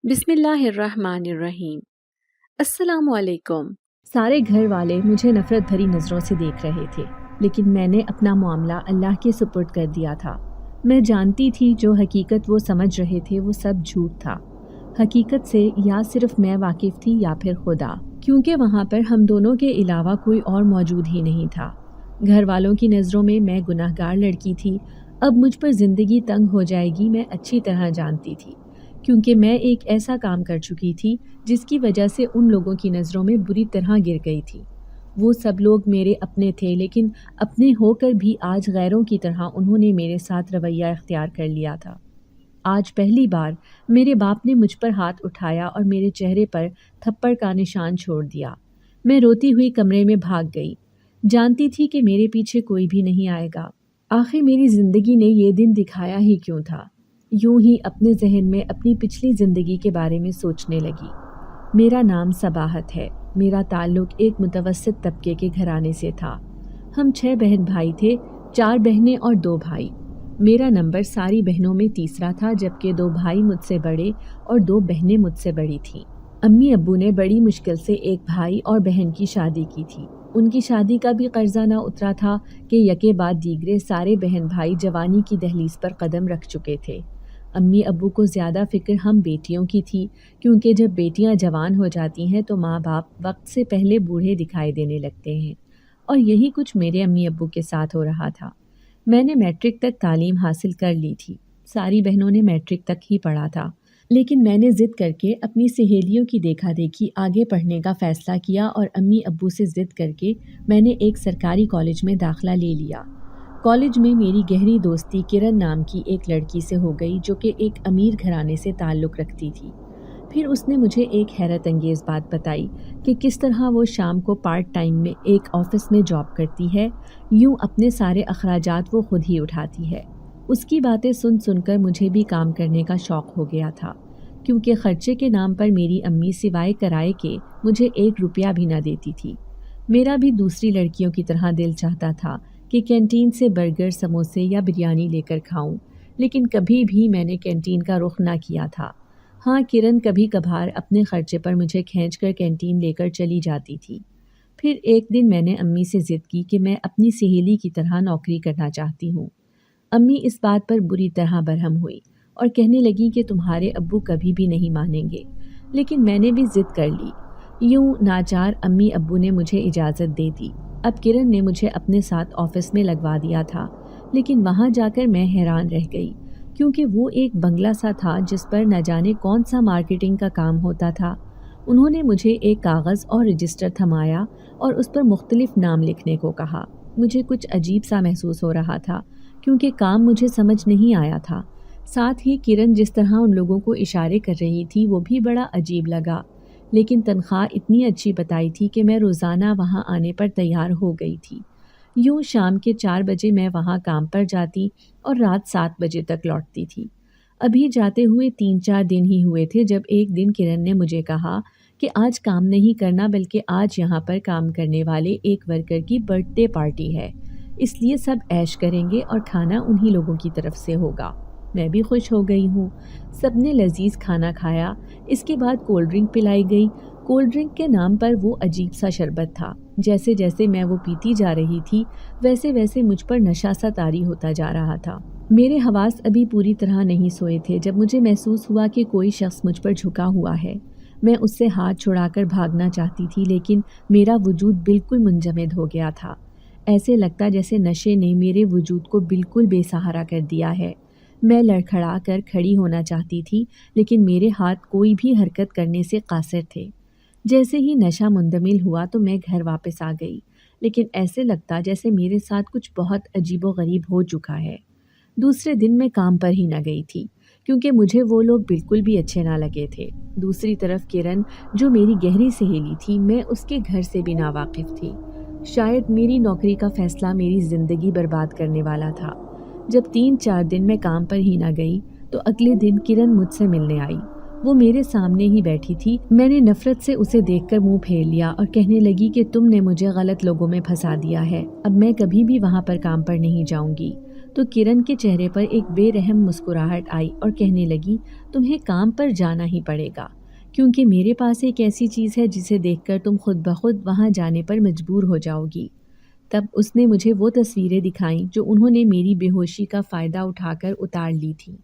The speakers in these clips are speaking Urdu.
بسم اللہ الرحمن الرحیم۔ السلام علیکم۔ سارے گھر والے مجھے نفرت بھری نظروں سے دیکھ رہے تھے، لیکن میں نے اپنا معاملہ اللہ کے سپرد کر دیا تھا۔ میں جانتی تھی جو حقیقت وہ سمجھ رہے تھے وہ سب جھوٹ تھا۔ حقیقت سے یا صرف میں واقف تھی یا پھر خدا، کیونکہ وہاں پر ہم دونوں کے علاوہ کوئی اور موجود ہی نہیں تھا۔ گھر والوں کی نظروں میں میں گناہ گار لڑکی تھی۔ اب مجھ پر زندگی تنگ ہو جائے گی میں اچھی طرح جانتی تھی، کیونکہ میں ایک ایسا کام کر چکی تھی جس کی وجہ سے ان لوگوں کی نظروں میں بری طرح گر گئی تھی۔ وہ سب لوگ میرے اپنے تھے، لیکن اپنے ہو کر بھی آج غیروں کی طرح انہوں نے میرے ساتھ رویہ اختیار کر لیا تھا۔ آج پہلی بار میرے باپ نے مجھ پر ہاتھ اٹھایا اور میرے چہرے پر تھپڑ کا نشان چھوڑ دیا۔ میں روتی ہوئی کمرے میں بھاگ گئی، جانتی تھی کہ میرے پیچھے کوئی بھی نہیں آئے گا۔ آخر میری زندگی نے یہ دن دکھایا ہی کیوں تھا؟ یوں ہی اپنے ذہن میں اپنی پچھلی زندگی کے بارے میں سوچنے لگی۔ میرا نام صباحت ہے۔ میرا تعلق ایک متوسط طبقے کے گھرانے سے تھا۔ ہم 6 بہن بھائی تھے، 4 بہنیں اور 2 بھائی۔ میرا نمبر ساری بہنوں میں تیسرا تھا، جبکہ 2 بھائی مجھ سے بڑے اور 2 بہنیں مجھ سے بڑی تھیں۔ امی ابو نے بڑی مشکل سے ایک بھائی اور بہن کی شادی کی تھی۔ ان کی شادی کا بھی قرضہ نہ اترا تھا کہ یکے بعد دیگرے سارے بہن بھائی جوانی کی دہلیز پر قدم رکھ چکے تھے۔ امی ابو کو زیادہ فکر ہم بیٹیوں کی تھی، کیونکہ جب بیٹیاں جوان ہو جاتی ہیں تو ماں باپ وقت سے پہلے بوڑھے دکھائی دینے لگتے ہیں، اور یہی کچھ میرے امی ابو کے ساتھ ہو رہا تھا۔ میں نے میٹرک تک تعلیم حاصل کر لی تھی، ساری بہنوں نے میٹرک تک ہی پڑھا تھا، لیکن میں نے ضد کر کے اپنی سہیلیوں کی دیکھا دیکھی آگے پڑھنے کا فیصلہ کیا اور امی ابو سے ضد کر کے میں نے ایک سرکاری کالج میں داخلہ لے لیا۔ کالج میں میری گہری دوستی کرن نام کی ایک لڑکی سے ہو گئی جو کہ ایک امیر گھرانے سے تعلق رکھتی تھی۔ پھر اس نے مجھے ایک حیرت انگیز بات بتائی کہ کس طرح وہ شام کو پارٹ ٹائم میں ایک آفس میں جاب کرتی ہے، یوں اپنے سارے اخراجات وہ خود ہی اٹھاتی ہے۔ اس کی باتیں سن سن کر مجھے بھی کام کرنے کا شوق ہو گیا تھا، کیونکہ خرچے کے نام پر میری امی سوائے کرائے کے مجھے 1 روپیہ بھی نہ دیتی تھی۔ میرا بھی دوسری لڑکیوں کی طرح دل چاہتا تھا کہ کینٹین سے برگر، سموسے یا بریانی لے کر کھاؤں، لیکن کبھی بھی میں نے کینٹین کا رخ نہ کیا تھا۔ ہاں، کرن کبھی کبھار اپنے خرچے پر مجھے کھینچ کر کینٹین لے کر چلی جاتی تھی۔ پھر ایک دن میں نے امی سے ضد کی کہ میں اپنی سہیلی کی طرح نوکری کرنا چاہتی ہوں۔ امی اس بات پر بری طرح برہم ہوئی اور کہنے لگی کہ تمہارے ابو کبھی بھی نہیں مانیں گے، لیکن میں نے بھی ضد کر لی۔ یوں ناچار امی ابو نے مجھے اجازت دے دی۔ اب کرن نے مجھے اپنے ساتھ آفس میں لگوا دیا تھا، لیکن وہاں جا کر میں حیران رہ گئی، کیونکہ وہ ایک بنگلہ سا تھا جس پر نہ جانے کون سا مارکیٹنگ کا کام ہوتا تھا۔ انہوں نے مجھے ایک کاغذ اور رجسٹر تھمایا اور اس پر مختلف نام لکھنے کو کہا۔ مجھے کچھ عجیب سا محسوس ہو رہا تھا، کیونکہ کام مجھے سمجھ نہیں آیا تھا۔ ساتھ ہی کرن جس طرح ان لوگوں کو اشارے کر رہی تھی وہ بھی بڑا عجیب لگا، لیکن تنخواہ اتنی اچھی بتائی تھی کہ میں روزانہ وہاں آنے پر تیار ہو گئی تھی۔ یوں شام کے 4 بجے میں وہاں کام پر جاتی اور رات 7 بجے تک لوٹتی تھی۔ ابھی جاتے ہوئے 3-4 دن ہی ہوئے تھے جب ایک دن کرن نے مجھے کہا کہ آج کام نہیں کرنا، بلکہ آج یہاں پر کام کرنے والے ایک ورکر کی برتھ ڈے پارٹی ہے، اس لیے سب عیش کریں گے اور کھانا انہی لوگوں کی طرف سے ہوگا۔ میں بھی خوش ہو گئی ہوں۔ سب نے لذیذ کھانا کھایا، اس کے بعد کولڈ ڈرنک پلائی گئی۔ کولڈ ڈرنک کے نام پر وہ عجیب سا شربت تھا۔ جیسے جیسے میں وہ پیتی جا رہی تھی ویسے ویسے مجھ پر نشہ سا طاری ہوتا جا رہا تھا۔ میرے حواس ابھی پوری طرح نہیں سوئے تھے جب مجھے محسوس ہوا کہ کوئی شخص مجھ پر جھکا ہوا ہے۔ میں اس سے ہاتھ چھڑا کر بھاگنا چاہتی تھی، لیکن میرا وجود بالکل منجمد ہو گیا تھا۔ ایسے لگتا جیسے نشے نے میرے وجود کو بالکل بے سہارا کر دیا ہے۔ میں لڑکھڑا کر کھڑی ہونا چاہتی تھی، لیکن میرے ہاتھ کوئی بھی حرکت کرنے سے قاصر تھے۔ جیسے ہی نشہ مندمل ہوا تو میں گھر واپس آ گئی، لیکن ایسے لگتا جیسے میرے ساتھ کچھ بہت عجیب و غریب ہو چکا ہے۔ دوسرے دن میں کام پر ہی نہ گئی تھی، کیونکہ مجھے وہ لوگ بالکل بھی اچھے نہ لگے تھے۔ دوسری طرف کرن، جو میری گہری سہیلی تھی، میں اس کے گھر سے بھی ناواقف تھی۔ شاید میری نوکری کا فیصلہ میری زندگی برباد کرنے والا تھا۔ جب 3-4 دن میں کام پر ہی نہ گئی تو اگلے دن کرن مجھ سے ملنے آئی۔ وہ میرے سامنے ہی بیٹھی تھی۔ میں نے نفرت سے اسے دیکھ کر منہ پھیر لیا اور کہنے لگی کہ تم نے مجھے غلط لوگوں میں پھنسا دیا ہے، اب میں کبھی بھی وہاں پر کام پر نہیں جاؤں گی، تو کرن کے چہرے پر ایک بے رحم مسکراہٹ آئی اور کہنے لگی تمہیں کام پر جانا ہی پڑے گا، کیونکہ میرے پاس ایک ایسی چیز ہے جسے دیکھ کر تم خود بخود وہاں جانے پر مجبور ہو جاؤ گی۔ تب اس نے مجھے وہ تصویریں دکھائیں جو انہوں نے میری بے ہوشی کا فائدہ اٹھا کر اتار لی تھیں۔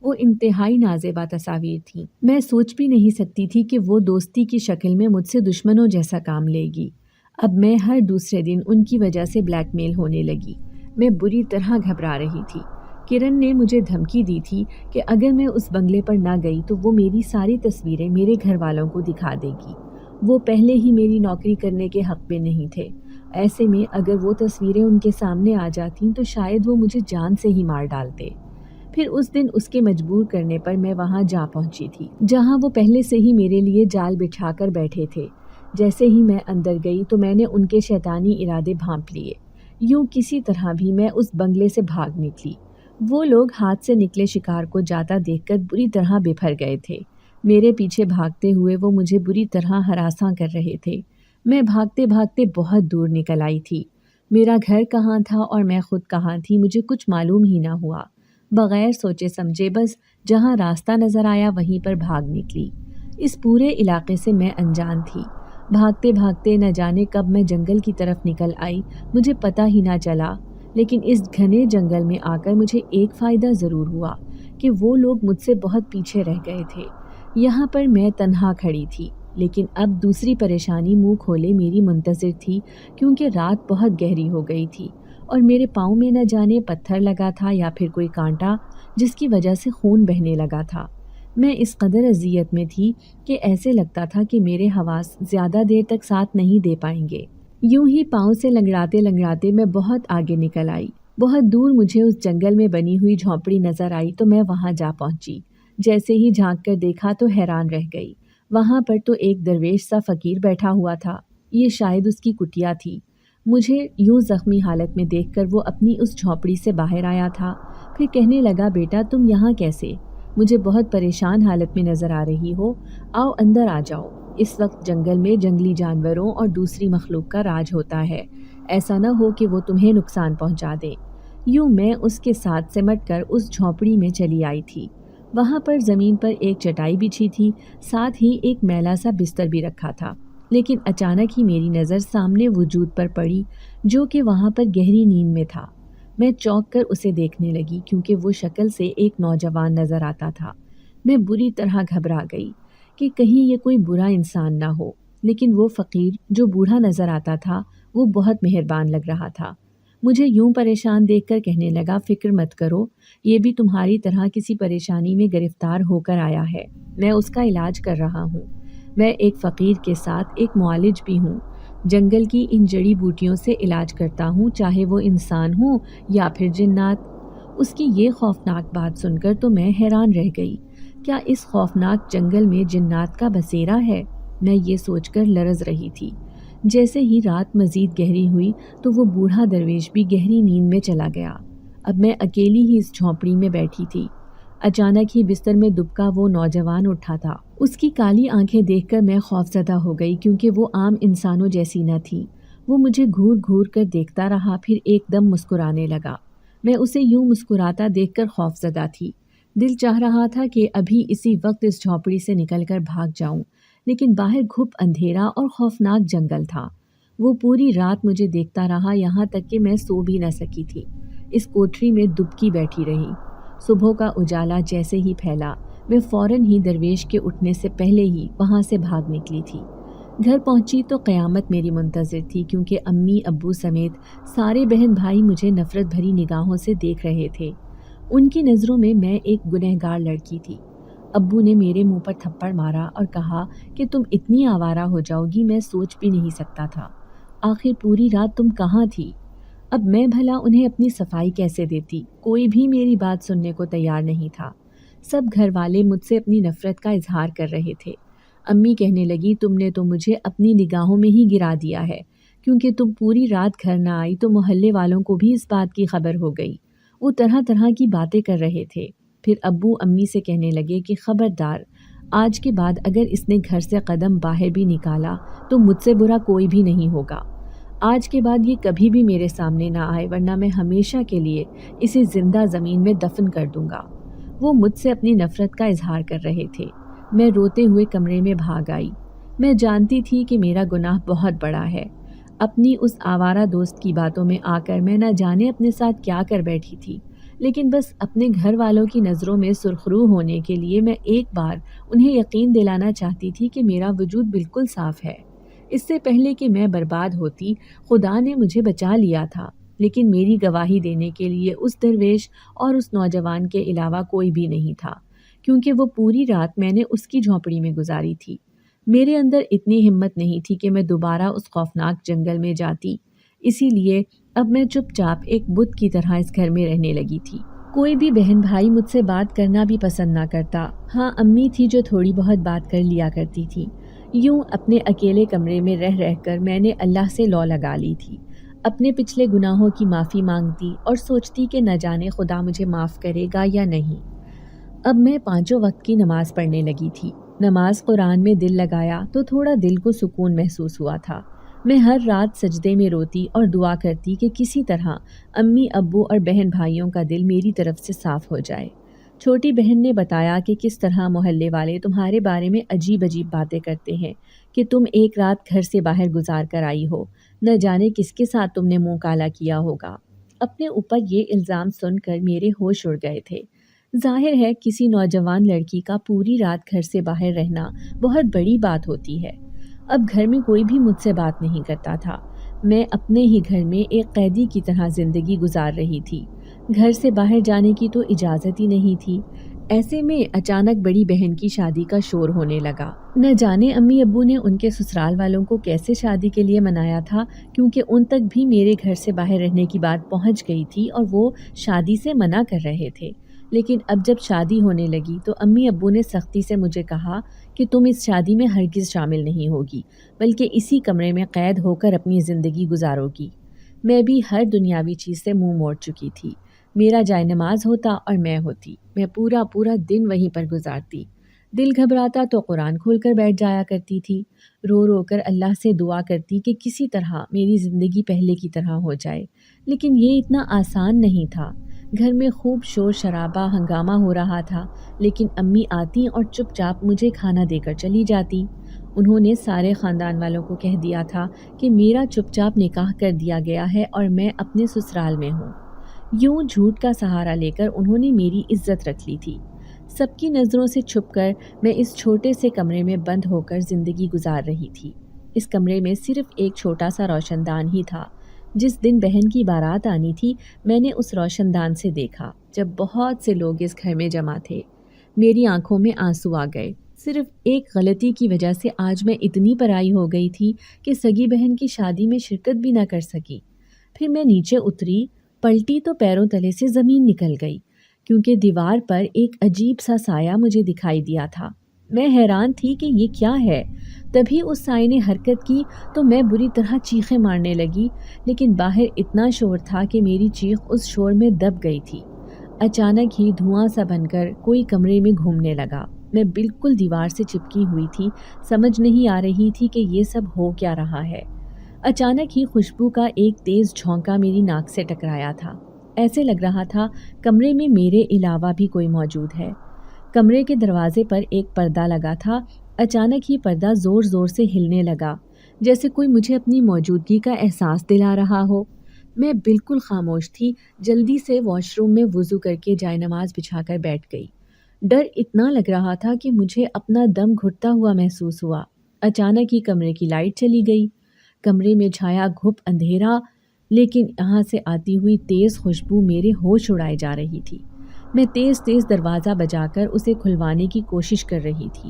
وہ انتہائی نازیبا تصاویر تھیں۔ میں سوچ بھی نہیں سکتی تھی کہ وہ دوستی کی شکل میں مجھ سے دشمنوں جیسا کام لے گی۔ اب میں ہر دوسرے دن ان کی وجہ سے بلیک میل ہونے لگی۔ میں بری طرح گھبرا رہی تھی۔ کرن نے مجھے دھمکی دی تھی کہ اگر میں اس بنگلے پر نہ گئی تو وہ میری ساری تصویریں میرے گھر والوں کو دکھا دے گی۔ وہ پہلے ہی میری نوکری کرنے کے حق میں نہیں تھے، ایسے میں اگر وہ تصویریں ان کے سامنے آ جاتیں تو شاید وہ مجھے جان سے ہی مار ڈالتے۔ پھر اس دن اس کے مجبور کرنے پر میں وہاں جا پہنچی تھی، جہاں وہ پہلے سے ہی میرے لیے جال بچھا کر بیٹھے تھے۔ جیسے ہی میں اندر گئی تو میں نے ان کے شیطانی ارادے بھانپ لیے۔ یوں کسی طرح بھی میں اس بنگلے سے بھاگ نکلی۔ وہ لوگ ہاتھ سے نکلے شکار کو جاتا دیکھ کر بری طرح بپھر گئے تھے۔ میرے پیچھے بھاگتے ہوئے وہ مجھے بری طرح ہراساں کر رہے تھے۔ میں بھاگتے بھاگتے بہت دور نکل آئی تھی۔ میرا گھر کہاں تھا اور میں خود کہاں تھی مجھے کچھ معلوم ہی نہ ہوا۔ بغیر سوچے سمجھے بس جہاں راستہ نظر آیا وہیں پر بھاگ نکلی۔ اس پورے علاقے سے میں انجان تھی۔ بھاگتے بھاگتے نہ جانے کب میں جنگل کی طرف نکل آئی مجھے پتہ ہی نہ چلا، لیکن اس گھنے جنگل میں آ کر مجھے ایک فائدہ ضرور ہوا کہ وہ لوگ مجھ سے بہت پیچھے رہ گئے تھے۔ یہاں پر میں تنہا کھڑی تھی، لیکن اب دوسری پریشانی منہ کھولے میری منتظر تھی، کیونکہ رات بہت گہری ہو گئی تھی اور میرے پاؤں میں نہ جانے پتھر لگا تھا یا پھر کوئی کانٹا جس کی وجہ سے خون بہنے لگا تھا۔ میں اس قدر اذیت میں تھی کہ ایسے لگتا تھا کہ میرے حواس زیادہ دیر تک ساتھ نہیں دے پائیں گے۔ یوں ہی پاؤں سے لنگڑاتے لنگڑاتے میں بہت آگے نکل آئی۔ بہت دور مجھے اس جنگل میں بنی ہوئی جھونپڑی نظر آئی تو میں وہاں جا پہنچی۔ جیسے ہی جھانک کر دیکھا تو حیران رہ گئی۔ وہاں پر تو ایک درویش سا فقیر بیٹھا ہوا تھا۔ یہ شاید اس کی کٹیا تھی۔ مجھے یوں زخمی حالت میں دیکھ کر وہ اپنی اس جھونپڑی سے باہر آیا تھا۔ پھر کہنے لگا بیٹا تم یہاں کیسے؟ مجھے بہت پریشان حالت میں نظر آ رہی ہو، آؤ اندر آ جاؤ۔ اس وقت جنگل میں جنگلی جانوروں اور دوسری مخلوق کا راج ہوتا ہے، ایسا نہ ہو کہ وہ تمہیں نقصان پہنچا دے۔ یوں میں اس کے ساتھ سمٹ کر اس جھونپڑی میں چلی آئی تھی۔ وہاں پر زمین پر ایک چٹائی بچھی تھی، ساتھ ہی ایک میلا سا بستر بھی رکھا تھا۔ لیکن اچانک ہی میری نظر سامنے وجود پر پڑی جو کہ وہاں پر گہری نیند میں تھا۔ میں چونک کر اسے دیکھنے لگی کیونکہ وہ شکل سے ایک نوجوان نظر آتا تھا۔ میں بری طرح گھبرا گئی کہ کہیں یہ کوئی برا انسان نہ ہو، لیکن وہ فقیر جو بوڑھا نظر آتا تھا وہ بہت مہربان لگ رہا تھا۔ مجھے یوں پریشان دیکھ کر کہنے لگا فکر مت کرو، یہ بھی تمہاری طرح کسی پریشانی میں گرفتار ہو کر آیا ہے، میں اس کا علاج کر رہا ہوں۔ میں ایک فقیر کے ساتھ ایک معالج بھی ہوں، جنگل کی ان جڑی بوٹیوں سے علاج کرتا ہوں، چاہے وہ انسان ہوں یا پھر جنات۔ اس کی یہ خوفناک بات سن کر تو میں حیران رہ گئی۔ کیا اس خوفناک جنگل میں جنات کا بسیرا ہے؟ میں یہ سوچ کر لرز رہی تھی۔ جیسے ہی رات مزید گہری ہوئی تو وہ بوڑھا درویش بھی گہری نیند میں چلا گیا۔ اب میں اکیلی ہی اس جھونپڑی میں بیٹھی تھی۔ اچانک ہی بستر میں دبکا وہ نوجوان اٹھا تھا۔ اس کی کالی آنکھیں دیکھ کر میں خوفزدہ ہو گئی کیونکہ وہ عام انسانوں جیسی نہ تھی۔ وہ مجھے گھور گھور کر دیکھتا رہا، پھر ایک دم مسکرانے لگا۔ میں اسے یوں مسکراتا دیکھ کر خوفزدہ تھی۔ دل چاہ رہا تھا کہ ابھی اسی وقت اس جھونپڑی سے نکل کر بھاگ جاؤں، لیکن باہر گھپ اندھیرا اور خوفناک جنگل تھا۔ وہ پوری رات مجھے دیکھتا رہا، یہاں تک کہ میں سو بھی نہ سکی تھی۔ اس کوٹری میں دبکی بیٹھی رہی۔ صبح کا اجالا جیسے ہی پھیلا میں فوراً ہی درویش کے اٹھنے سے پہلے ہی وہاں سے بھاگ نکلی تھی۔ گھر پہنچی تو قیامت میری منتظر تھی، کیونکہ امی ابو سمیت سارے بہن بھائی مجھے نفرت بھری نگاہوں سے دیکھ رہے تھے۔ ان کی نظروں میں میں ایک گنہگار لڑکی تھی۔ ابو نے میرے منہ پر تھپڑ مارا اور کہا کہ تم اتنی آوارہ ہو جاؤ گی میں سوچ بھی نہیں سکتا تھا۔ آخر پوری رات تم کہاں تھی؟ اب میں بھلا انہیں اپنی صفائی کیسے دیتی؟ کوئی بھی میری بات سننے کو تیار نہیں تھا۔ سب گھر والے مجھ سے اپنی نفرت کا اظہار کر رہے تھے۔ امی کہنے لگی تم نے تو مجھے اپنی نگاہوں میں ہی گرا دیا ہے، کیونکہ تم پوری رات گھر نہ آئی تو محلے والوں کو بھی اس بات کی خبر ہو گئی۔ وہ طرح طرح کی باتیں کر رہے تھے۔ پھر ابو امی سے کہنے لگے کہ خبردار، آج کے بعد اگر اس نے گھر سے قدم باہر بھی نکالا تو مجھ سے برا کوئی بھی نہیں ہوگا۔ آج کے بعد یہ کبھی بھی میرے سامنے نہ آئے، ورنہ میں ہمیشہ کے لیے اسے زندہ زمین میں دفن کر دوں گا۔ وہ مجھ سے اپنی نفرت کا اظہار کر رہے تھے۔ میں روتے ہوئے کمرے میں بھاگ آئی۔ میں جانتی تھی کہ میرا گناہ بہت بڑا ہے۔ اپنی اس آوارہ دوست کی باتوں میں آ کر میں نہ جانے اپنے ساتھ کیا کر بیٹھی تھی، لیکن بس اپنے گھر والوں کی نظروں میں سرخرو ہونے کے لیے میں ایک بار انہیں یقین دلانا چاہتی تھی کہ میرا وجود بالکل صاف ہے۔ اس سے پہلے کہ میں برباد ہوتی، خدا نے مجھے بچا لیا تھا، لیکن میری گواہی دینے کے لیے اس درویش اور اس نوجوان کے علاوہ کوئی بھی نہیں تھا، کیونکہ وہ پوری رات میں نے اس کی جھونپڑی میں گزاری تھی۔ میرے اندر اتنی ہمت نہیں تھی کہ میں دوبارہ اس خوفناک جنگل میں جاتی، اسی لیے اب میں چپ چاپ ایک بت کی طرح اس گھر میں رہنے لگی تھی۔ کوئی بھی بہن بھائی مجھ سے بات کرنا بھی پسند نہ کرتا۔ ہاں، امی تھی جو تھوڑی بہت بات کر لیا کرتی تھی۔ یوں اپنے اکیلے کمرے میں رہ کر میں نے اللہ سے لو لگا لی تھی۔ اپنے پچھلے گناہوں کی معافی مانگتی اور سوچتی کہ نہ جانے خدا مجھے معاف کرے گا یا نہیں۔ اب میں 5 وقت کی نماز پڑھنے لگی تھی۔ نماز قرآن میں دل لگایا تو تھوڑا دل کو سکون محسوس ہوا تھا۔ میں ہر رات سجدے میں روتی اور دعا کرتی کہ کسی طرح امی ابو اور بہن بھائیوں کا دل میری طرف سے صاف ہو جائے۔ چھوٹی بہن نے بتایا کہ کس طرح محلے والے تمہارے بارے میں عجیب عجیب باتیں کرتے ہیں کہ تم ایک رات گھر سے باہر گزار کر آئی ہو، نہ جانے کس کے ساتھ تم نے منہ کالا کیا ہوگا۔ اپنے اوپر یہ الزام سن کر میرے ہوش اڑ گئے تھے۔ ظاہر ہے کسی نوجوان لڑکی کا پوری رات گھر سے باہر رہنا بہت بڑی بات ہوتی ہے۔ اب گھر میں کوئی بھی مجھ سے بات نہیں کرتا تھا۔ میں اپنے ہی گھر میں ایک قیدی کی طرح زندگی گزار رہی تھی۔ گھر سے باہر جانے کی تو اجازت ہی نہیں تھی۔ ایسے میں اچانک بڑی بہن کی شادی کا شور ہونے لگا۔ نہ جانے امی ابو نے ان کے سسرال والوں کو کیسے شادی کے لیے منایا تھا، کیونکہ ان تک بھی میرے گھر سے باہر رہنے کی بات پہنچ گئی تھی اور وہ شادی سے منع کر رہے تھے۔ لیکن اب جب شادی ہونے لگی تو امی ابو نے سختی سے مجھے کہا کہ تم اس شادی میں ہرگز شامل نہیں ہوگی، بلکہ اسی کمرے میں قید ہو کر اپنی زندگی گزارو گی۔ میں بھی ہر دنیاوی چیز سے منہ موڑ چکی تھی۔ میرا جائے نماز ہوتا اور میں ہوتی، میں پورا دن وہیں پر گزارتی۔ دل گھبراتا تو قرآن کھول کر بیٹھ جایا کرتی تھی، رو رو کر اللہ سے دعا کرتی کہ کسی طرح میری زندگی پہلے کی طرح ہو جائے۔ لیکن یہ اتنا آسان نہیں تھا۔ گھر میں خوب شور شرابہ ہنگامہ ہو رہا تھا، لیکن امی آتی اور چپ چاپ مجھے کھانا دے کر چلی جاتی۔ انہوں نے سارے خاندان والوں کو کہہ دیا تھا کہ میرا چپ چاپ نکاح کر دیا گیا ہے اور میں اپنے سسرال میں ہوں۔ یوں جھوٹ کا سہارا لے کر انہوں نے میری عزت رکھ لی تھی۔ سب کی نظروں سے چھپ کر میں اس چھوٹے سے کمرے میں بند ہو کر زندگی گزار رہی تھی۔ اس کمرے میں صرف ایک چھوٹا سا روشن دان ہی تھا۔ جس دن بہن کی بارات آنی تھی، میں نے اس روشن دان سے دیکھا جب بہت سے لوگ اس گھر میں جمع تھے۔ میری آنکھوں میں آنسو آ گئے۔ صرف ایک غلطی کی وجہ سے آج میں اتنی پرائی ہو گئی تھی کہ سگی بہن کی شادی میں شرکت بھی نہ کر سکی۔ پھر میں نیچے اتری، پلٹی تو پیروں تلے سے زمین نکل گئی، کیونکہ دیوار پر ایک عجیب سا سایہ مجھے دکھائی دیا تھا۔ میں حیران تھی کہ یہ کیا ہے۔ تبھی اس سائے نے حرکت کی تو میں بری طرح چیخیں مارنے لگی، لیکن باہر اتنا شور تھا کہ میری چیخ اس شور میں دب گئی تھی۔ اچانک ہی دھواں سا بن کر کوئی کمرے میں گھومنے لگا۔ میں بالکل دیوار سے چپکی ہوئی تھی، سمجھ نہیں آ رہی تھی کہ یہ سب ہو کیا رہا ہے۔ اچانک ہی خوشبو کا ایک تیز جھونکا میری ناک سے ٹکرایا تھا۔ ایسے لگ رہا تھا کمرے میں میرے علاوہ بھی کوئی موجود ہے۔ کمرے کے دروازے پر ایک پردہ لگا تھا۔ اچانک ہی پردہ زور زور سے ہلنے لگا، جیسے کوئی مجھے اپنی موجودگی کا احساس دلا رہا ہو۔ میں بالکل خاموش تھی، جلدی سے واش روم میں وضو کر کے جائے نماز بچھا کر بیٹھ گئی۔ ڈر اتنا لگ رہا تھا کہ مجھے اپنا دم گھٹتا ہوا محسوس ہوا۔ اچانک ہی کمرے کی لائٹ چلی گئی۔ کمرے میں چھایا گھپ اندھیرا، لیکن یہاں سے آتی ہوئی تیز خوشبو میرے ہوش اڑائے جا رہی تھی۔ میں تیز دروازہ بجا کر اسے کھلوانے کی کوشش کر رہی تھی۔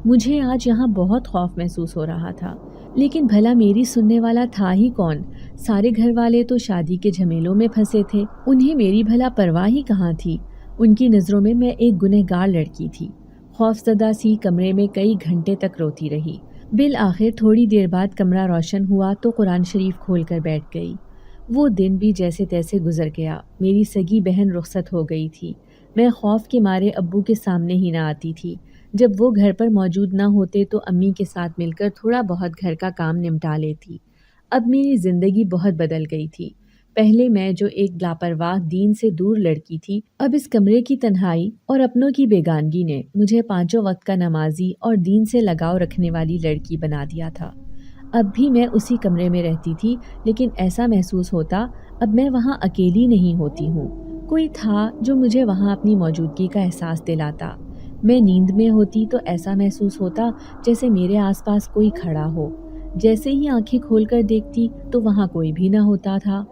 مجھے آج یہاں بہت خوف محسوس ہو رہا تھا، لیکن بھلا میری سننے والا تھا ہی کون؟ سارے گھر والے تو شادی کے جھمیلوں میں پھنسے تھے، انہیں میری بھلا پرواہ ہی کہاں تھی؟ ان کی نظروں میں ایک گنہگار لڑکی تھی۔ خوفزدہ سی کمرے میں کئی گھنٹے تک روتی رہی۔ بالآخر تھوڑی دیر بعد کمرہ روشن ہوا تو قرآن شریف کھول کر بیٹھ گئی۔ وہ دن بھی جیسے تیسے گزر گیا۔ میری سگی بہن رخصت ہو گئی تھی۔ میں خوف کے مارے ابو کے سامنے ہی نہ آتی تھی۔ جب وہ گھر پر موجود نہ ہوتے تو امی کے ساتھ مل کر تھوڑا بہت گھر کا کام نمٹا لیتی۔ اب میری زندگی بہت بدل گئی تھی۔ پہلے میں جو ایک لاپرواہ دین سے دور لڑکی تھی، اب اس کمرے کی تنہائی اور اپنوں کی بیگانگی نے مجھے 5 وقت کا نمازی اور دین سے لگاؤ رکھنے والی لڑکی بنا دیا تھا۔ اب بھی میں اسی کمرے میں رہتی تھی، لیکن ایسا محسوس ہوتا اب میں وہاں اکیلی نہیں ہوتی ہوں۔ کوئی تھا جو مجھے وہاں اپنی موجودگی کا احساس دلاتا۔ میں نیند میں ہوتی تو ایسا محسوس ہوتا جیسے میرے آس پاس کوئی کھڑا ہو۔ جیسے ہی آنکھیں کھول کر دیکھتی تو وہاں کوئی بھی نہ ہوتا تھا۔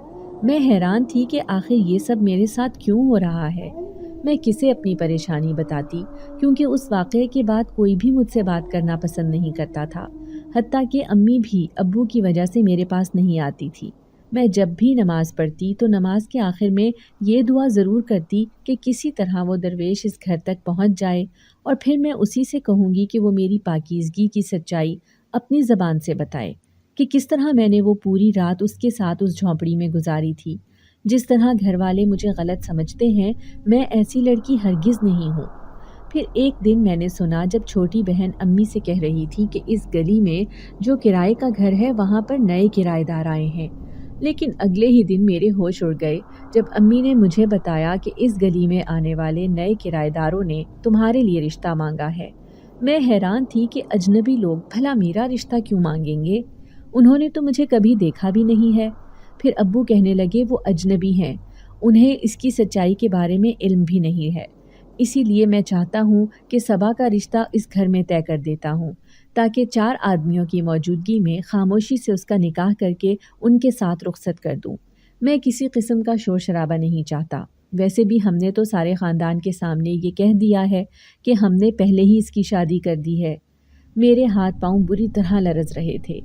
میں حیران تھی کہ آخر یہ سب میرے ساتھ کیوں ہو رہا ہے۔ میں کسے اپنی پریشانی بتاتی، کیونکہ اس واقعے کے بعد کوئی بھی مجھ سے بات کرنا پسند نہیں کرتا تھا، حتیٰ کہ امی بھی ابو کی وجہ سے میرے پاس نہیں آتی تھی۔ میں جب بھی نماز پڑھتی تو نماز کے آخر میں یہ دعا ضرور کرتی کہ کسی طرح وہ درویش اس گھر تک پہنچ جائے، اور پھر میں اسی سے کہوں گی کہ وہ میری پاکیزگی کی سچائی اپنی زبان سے بتائے، کہ کس طرح میں نے وہ پوری رات اس کے ساتھ اس جھونپڑی میں گزاری تھی۔ جس طرح گھر والے مجھے غلط سمجھتے ہیں، میں ایسی لڑکی ہرگز نہیں ہوں۔ پھر ایک دن میں نے سنا جب چھوٹی بہن امی سے کہہ رہی تھی کہ اس گلی میں جو کرائے کا گھر ہے وہاں پر نئے کرائے دار آئے ہیں۔ لیکن اگلے ہی دن میرے ہوش اڑ گئے جب امی نے مجھے بتایا کہ اس گلی میں آنے والے نئے کرائے داروں نے تمہارے لیے رشتہ مانگا ہے۔ میں حیران تھی کہ اجنبی لوگ بھلا میرا رشتہ کیوں مانگیں گے؟ انہوں نے تو مجھے کبھی دیکھا بھی نہیں ہے۔ پھر ابو کہنے لگے وہ اجنبی ہیں، انہیں اس کی سچائی کے بارے میں علم بھی نہیں ہے، اسی لیے میں چاہتا ہوں کہ صبا کا رشتہ اس گھر میں طے کر دیتا ہوں، تاکہ 4 آدمیوں کی موجودگی میں خاموشی سے اس کا نکاح کر کے ان کے ساتھ رخصت کر دوں۔ میں کسی قسم کا شور شرابہ نہیں چاہتا۔ ویسے بھی ہم نے تو سارے خاندان کے سامنے یہ کہہ دیا ہے کہ ہم نے پہلے ہی اس کی شادی کر دی ہے۔ میرے ہاتھ پاؤں بری طرح لرز رہے تھے۔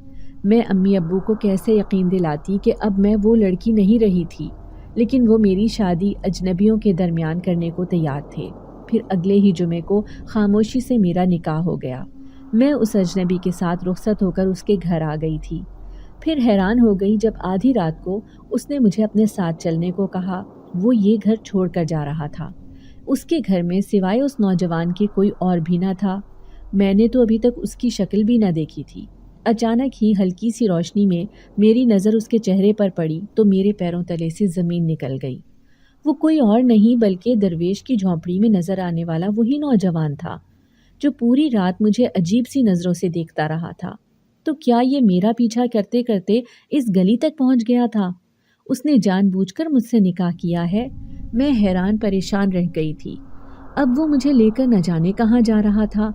میں امی ابو کو کیسے یقین دلاتی کہ اب میں وہ لڑکی نہیں رہی تھی، لیکن وہ میری شادی اجنبیوں کے درمیان کرنے کو تیار تھے۔ پھر اگلے ہی جمعے کو خاموشی سے میرا نکاح ہو گیا۔ میں اس اجنبی کے ساتھ رخصت ہو کر اس کے گھر آ گئی تھی۔ پھر حیران ہو گئی جب آدھی رات کو اس نے مجھے اپنے ساتھ چلنے کو کہا۔ وہ یہ گھر چھوڑ کر جا رہا تھا۔ اس کے گھر میں سوائے اس نوجوان کے کوئی اور بھی نہ تھا۔ میں نے تو ابھی تک اس کی شکل بھی نہ دیکھی تھی۔ اچانک ہی ہلکی سی روشنی میں میری نظر اس کے چہرے پر پڑی تو میرے پیروں تلے سے زمین نکل گئی۔ وہ کوئی اور نہیں بلکہ درویش کی جھونپڑی میں نظر آنے والا وہی نوجوان تھا جو پوری رات مجھے عجیب سی نظروں سے دیکھتا رہا تھا۔ تو کیا یہ میرا پیچھا کرتے کرتے اس گلی تک پہنچ گیا تھا؟ اس نے جان بوجھ کر مجھ سے نکاح کیا ہے؟ میں حیران پریشان رہ گئی تھی۔ اب وہ مجھے لے کر نہ جانے کہاں جا رہا تھا۔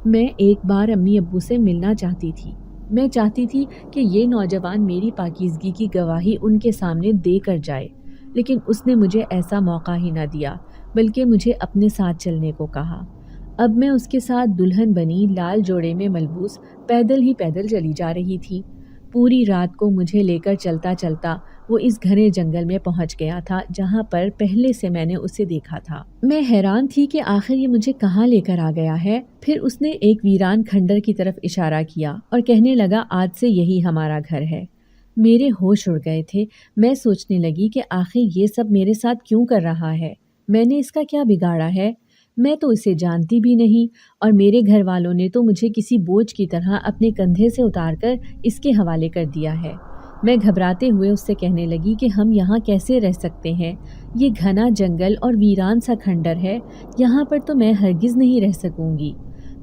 میں ایک بار امی ابو سے ملنا چاہتی تھی۔ میں چاہتی تھی کہ یہ نوجوان میری پاکیزگی کی گواہی ان کے سامنے دے کر جائے، لیکن اس نے مجھے ایسا موقع ہی نہ دیا بلکہ مجھے اپنے ساتھ چلنے کو کہا۔ اب میں اس کے ساتھ دلہن بنی لال جوڑے میں ملبوس پیدل چلی جا رہی تھی۔ پوری رات کو مجھے لے کر چلتا چلتا وہ اس گھنے جنگل میں پہنچ گیا تھا جہاں پر پہلے سے میں نے اسے دیکھا تھا۔ میں حیران تھی کہ آخر یہ مجھے کہاں لے کر آ گیا ہے۔ پھر اس نے ایک ویران کھنڈر کی طرف اشارہ کیا اور کہنے لگا آج سے یہی ہمارا گھر ہے۔ میرے ہوش اڑ گئے تھے۔ میں سوچنے لگی کہ آخر یہ سب میرے ساتھ کیوں کر رہا ہے؟ میں نے اس کا کیا بگاڑا ہے؟ میں تو اسے جانتی بھی نہیں، اور میرے گھر والوں نے تو مجھے کسی بوجھ کی طرح اپنے کندھے سے اتار کر اس کے حوالے کر دیا ہے۔ میں گھبراتے ہوئے اس سے کہنے لگی کہ ہم یہاں کیسے رہ سکتے ہیں؟ یہ گھنا جنگل اور ویران سا کھنڈر ہے، یہاں پر تو میں ہرگز نہیں رہ سکوں گی۔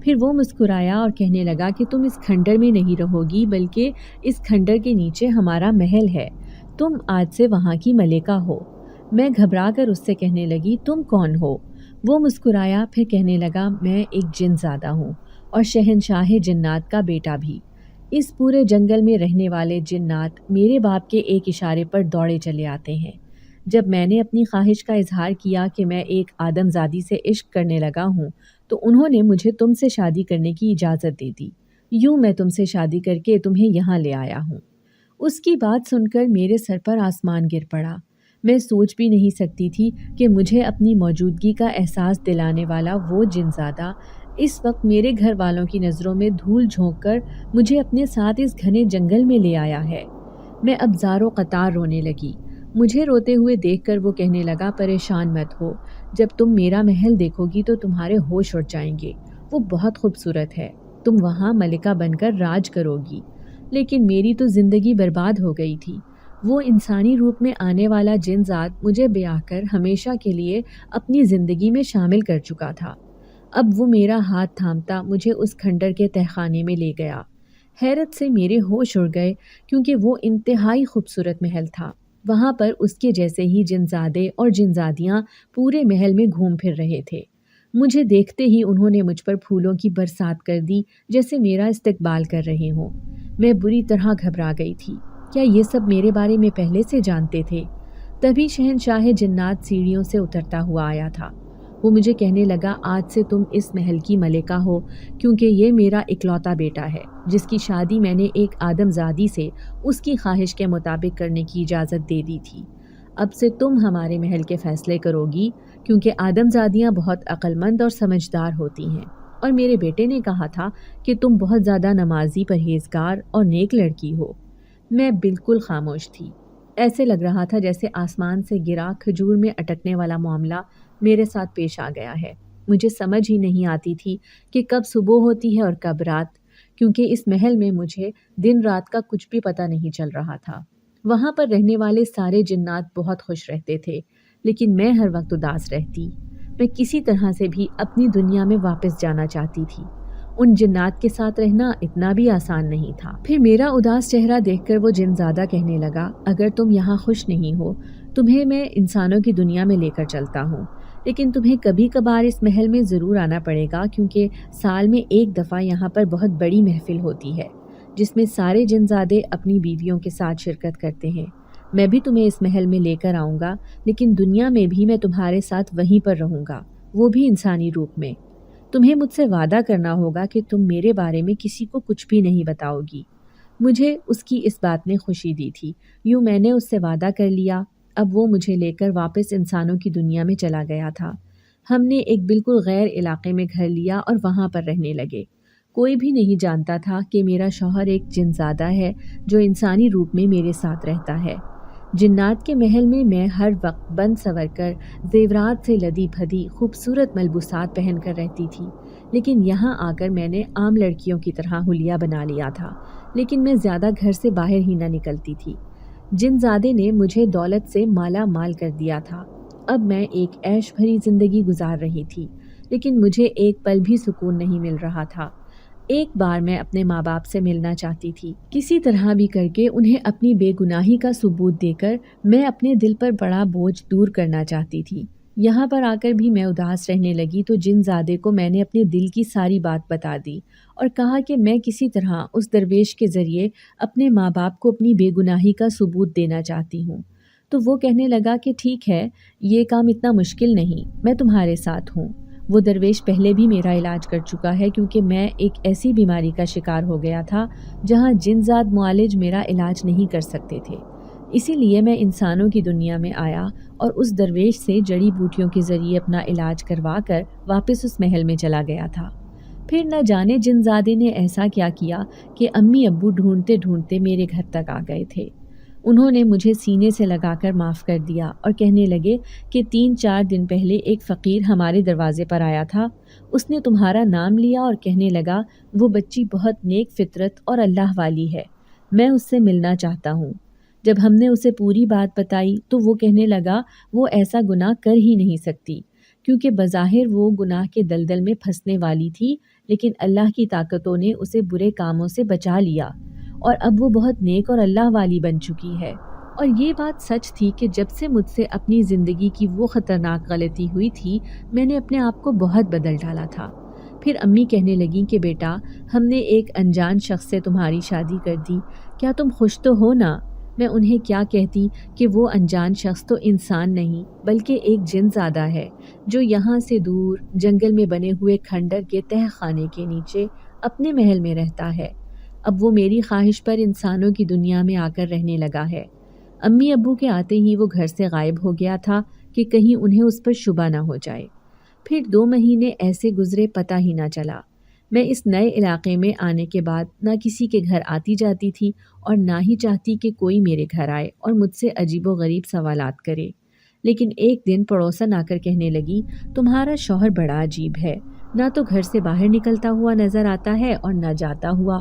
پھر وہ مسکرایا اور کہنے لگا کہ تم اس کھنڈر میں نہیں رہو گی بلکہ اس کھنڈر کے نیچے ہمارا محل ہے، تم آج سے وہاں کی ملکہ ہو۔ میں گھبرا کر اس سے کہنے لگی تم کون ہو؟ وہ مسکرایا، پھر کہنے لگا میں ایک جن زادہ ہوں اور شہنشاہ جنات کا بیٹا بھی۔ اس پورے جنگل میں رہنے والے جنات میرے باپ کے ایک اشارے پر دوڑے چلے آتے ہیں۔ جب میں نے اپنی خواہش کا اظہار کیا کہ میں ایک آدم زادی سے عشق کرنے لگا ہوں تو انہوں نے مجھے تم سے شادی کرنے کی اجازت دے دی۔ یوں میں تم سے شادی کر کے تمہیں یہاں لے آیا ہوں۔ اس کی بات سن کر میرے سر پر آسمان گر پڑا۔ میں سوچ بھی نہیں سکتی تھی کہ مجھے اپنی موجودگی کا احساس دلانے والا وہ جنزادہ اس وقت میرے گھر والوں کی نظروں میں دھول جھونک کر مجھے اپنے ساتھ اس گھنے جنگل میں لے آیا ہے۔ میں اب زار و قطار رونے لگی۔ مجھے روتے ہوئے دیکھ کر وہ کہنے لگا پریشان مت ہو، جب تم میرا محل دیکھو گی تو تمہارے ہوش اڑ جائیں گے، وہ بہت خوبصورت ہے، تم وہاں ملکہ بن کر راج کرو گی۔ لیکن میری تو زندگی برباد ہو گئی تھی۔ وہ انسانی روپ میں آنے والا جن ذات مجھے بیاہ کر ہمیشہ کے لیے اپنی زندگی میں شامل کر چکا تھا۔ اب وہ میرا ہاتھ تھامتا مجھے اس کھنڈر کے تہخانے میں لے گیا۔ حیرت سے میرے ہوش اڑ گئے کیونکہ وہ انتہائی خوبصورت محل تھا۔ وہاں پر اس کے جیسے ہی جنزادے اور جنزادیاں پورے محل میں گھوم پھر رہے تھے۔ مجھے دیکھتے ہی انہوں نے مجھ پر پھولوں کی برسات کر دی جیسے میرا استقبال کر رہے ہوں۔ میں بری طرح گھبرا گئی تھی۔ کیا یہ سب میرے بارے میں پہلے سے جانتے تھے؟ تبھی شہنشاہ جنات سیڑھیوں سے اترتا ہوا آیا تھا۔ وہ مجھے کہنے لگا، آج سے تم اس محل کی ملکہ ہو، کیونکہ یہ میرا اکلوتا بیٹا ہے جس کی شادی میں نے ایک آدم زادی سے اس کی خواہش کے مطابق کرنے کی اجازت دے دی تھی۔ اب سے تم ہمارے محل کے فیصلے کرو گی، کیونکہ آدم زادیاں بہت عقل مند اور سمجھدار ہوتی ہیں، اور میرے بیٹے نے کہا تھا کہ تم بہت زیادہ نمازی، پرہیزگار اور نیک لڑکی ہو۔ میں بالکل خاموش تھی۔ ایسے لگ رہا تھا جیسے آسمان سے گرا کھجور میں اٹکنے والا معاملہ میرے ساتھ پیش آ گیا ہے۔ مجھے سمجھ ہی نہیں آتی تھی کہ کب صبح ہوتی ہے اور کب رات، کیونکہ اس محل میں مجھے دن رات کا کچھ بھی پتہ نہیں چل رہا تھا۔ وہاں پر رہنے والے سارے جنات بہت خوش رہتے تھے، لیکن میں ہر وقت اداس رہتی۔ میں کسی طرح سے بھی اپنی دنیا میں واپس جانا چاہتی تھی۔ ان جنات کے ساتھ رہنا اتنا بھی آسان نہیں تھا۔ پھر میرا اداس چہرہ دیکھ کر وہ جن زادہ کہنے لگا، اگر تم یہاں خوش نہیں ہو، تمہیں میں انسانوں کی دنیا میں لے کر چلتا ہوں، لیکن تمہیں کبھی کبھار اس محل میں ضرور آنا پڑے گا، کیونکہ سال میں ایک دفعہ یہاں پر بہت بڑی محفل ہوتی ہے جس میں سارے جن زادے اپنی بیویوں کے ساتھ شرکت کرتے ہیں۔ میں بھی تمہیں اس محل میں لے کر آؤں گا، لیکن دنیا میں بھی میں تمہارے ساتھ وہیں پر رہوں گا، وہ بھی انسانی روپ میں۔ تمہیں مجھ سے وعدہ کرنا ہوگا کہ تم میرے بارے میں کسی کو کچھ بھی نہیں بتاؤ گی۔ مجھے اس کی اس بات نے خوشی دی تھی، یوں میں نے اس سے وعدہ کر لیا۔ اب وہ مجھے لے کر واپس انسانوں کی دنیا میں چلا گیا تھا۔ ہم نے ایک بالکل غیر علاقے میں گھر لیا اور وہاں پر رہنے لگے۔ کوئی بھی نہیں جانتا تھا کہ میرا شوہر ایک جنزادہ ہے جو انسانی روپ میں میرے ساتھ رہتا ہے۔ جنات کے محل میں ہر وقت بن سور کر زیورات سے لدی بھدی خوبصورت ملبوسات پہن کر رہتی تھی، لیکن یہاں آ کر میں نے عام لڑکیوں کی طرح حلیہ بنا لیا تھا، لیکن میں زیادہ گھر سے باہر ہی نہ نکلتی تھی۔ جن زادے نے مجھے دولت سے مالا مال کر دیا تھا۔ اب میں ایک عیش بھری زندگی گزار رہی تھی، لیکن مجھے ایک پل بھی سکون نہیں مل رہا تھا۔ ایک بار میں اپنے ماں باپ سے ملنا چاہتی تھی، کسی طرح بھی کر کے انہیں اپنی بے گناہی کا ثبوت دے کر میں اپنے دل پر بڑا بوجھ دور کرنا چاہتی تھی۔ یہاں پر آ کر بھی میں اداس رہنے لگی تو جن زادے کو میں نے اپنے دل کی ساری بات بتا دی اور کہا کہ میں کسی طرح اس درویش کے ذریعے اپنے ماں باپ کو اپنی بے گناہی کا ثبوت دینا چاہتی ہوں۔ تو وہ کہنے لگا کہ ٹھیک ہے، یہ کام اتنا مشکل نہیں، میں تمہارے ساتھ ہوں۔ وہ درویش پہلے بھی میرا علاج کر چکا ہے، کیونکہ میں ایک ایسی بیماری کا شکار ہو گیا تھا جہاں جن زاد معالج میرا علاج نہیں کر سکتے تھے۔ اسی لیے میں انسانوں کی دنیا میں آیا اور اس درویش سے جڑی بوٹیوں کے ذریعے اپنا علاج کروا کر واپس اس محل میں چلا گیا تھا۔ پھر نہ جانے جن زادے نے ایسا کیا کیا کہ امی ابو ڈھونڈتے ڈھونڈتے میرے گھر تک آ گئے تھے۔ انہوں نے مجھے سینے سے لگا کر معاف کر دیا اور کہنے لگے کہ 3-4 دن پہلے ایک فقیر ہمارے دروازے پر آیا تھا، اس نے تمہارا نام لیا اور کہنے لگا وہ بچی بہت نیک فطرت اور اللہ والی ہے، میں اس سے ملنا چاہتا ہوں۔ جب ہم نے اسے پوری بات بتائی تو وہ کہنے لگا وہ ایسا گناہ کر ہی نہیں سکتی، کیونکہ بظاہر وہ گناہ کے دلدل میں پھنسنے والی تھی، لیکن اللہ کی طاقتوں نے اسے برے کاموں سے بچا لیا اور اب وہ بہت نیک اور اللہ والی بن چکی ہے۔ اور یہ بات سچ تھی کہ جب سے مجھ سے اپنی زندگی کی وہ خطرناک غلطی ہوئی تھی، میں نے اپنے آپ کو بہت بدل ڈالا تھا۔ پھر امی کہنے لگیں کہ بیٹا، ہم نے ایک انجان شخص سے تمہاری شادی کر دی، کیا تم خوش تو ہو نا؟ میں انہیں کیا کہتی کہ وہ انجان شخص تو انسان نہیں بلکہ ایک جن زادہ ہے جو یہاں سے دور جنگل میں بنے ہوئے کھنڈر کے تہ خانے کے نیچے اپنے محل میں رہتا ہے۔ اب وہ میری خواہش پر انسانوں کی دنیا میں آ کر رہنے لگا ہے۔ امی ابو کے آتے ہی وہ گھر سے غائب ہو گیا تھا کہ کہیں انہیں اس پر شبہ نہ ہو جائے۔ پھر 2 مہینے ایسے گزرے پتہ ہی نہ چلا۔ میں اس نئے علاقے میں آنے کے بعد نہ کسی کے گھر آتی جاتی تھی اور نہ ہی چاہتی کہ کوئی میرے گھر آئے اور مجھ سے عجیب و غریب سوالات کرے۔ لیکن ایک دن پڑوسن آ کر کہنے لگی تمہارا شوہر بڑا عجیب ہے، نہ تو گھر سے باہر نکلتا ہوا نظر آتا ہے اور نہ جاتا ہوا۔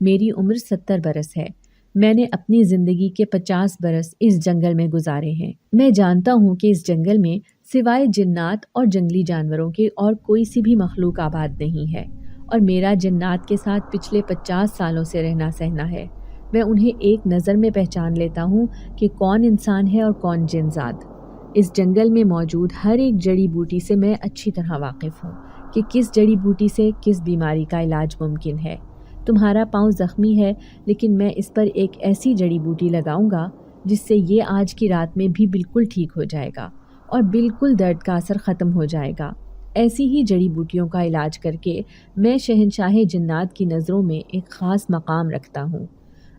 میری عمر 70 برس ہے۔ میں نے اپنی زندگی کے 50 برس اس جنگل میں گزارے ہیں۔ میں جانتا ہوں کہ اس جنگل میں سوائے جنات اور جنگلی جانوروں کے اور کوئی سی بھی مخلوق آباد نہیں ہے، اور میرا جنات کے ساتھ پچھلے 50 سالوں سے رہنا سہنا ہے۔ میں انہیں ایک نظر میں پہچان لیتا ہوں کہ کون انسان ہے اور کون جن ذات۔ اس جنگل میں موجود ہر ایک جڑی بوٹی سے میں اچھی طرح واقف ہوں کہ کس جڑی بوٹی سے کس بیماری کا علاج ممکن ہے۔ تمہارا پاؤں زخمی ہے، لیکن میں اس پر ایک ایسی جڑی بوٹی لگاؤں گا جس سے یہ آج کی رات میں بھی بالکل ٹھیک ہو جائے گا اور بالکل درد کا اثر ختم ہو جائے گا۔ ایسی ہی جڑی بوٹیوں کا علاج کر کے میں شہنشاہ جنات کی نظروں میں ایک خاص مقام رکھتا ہوں۔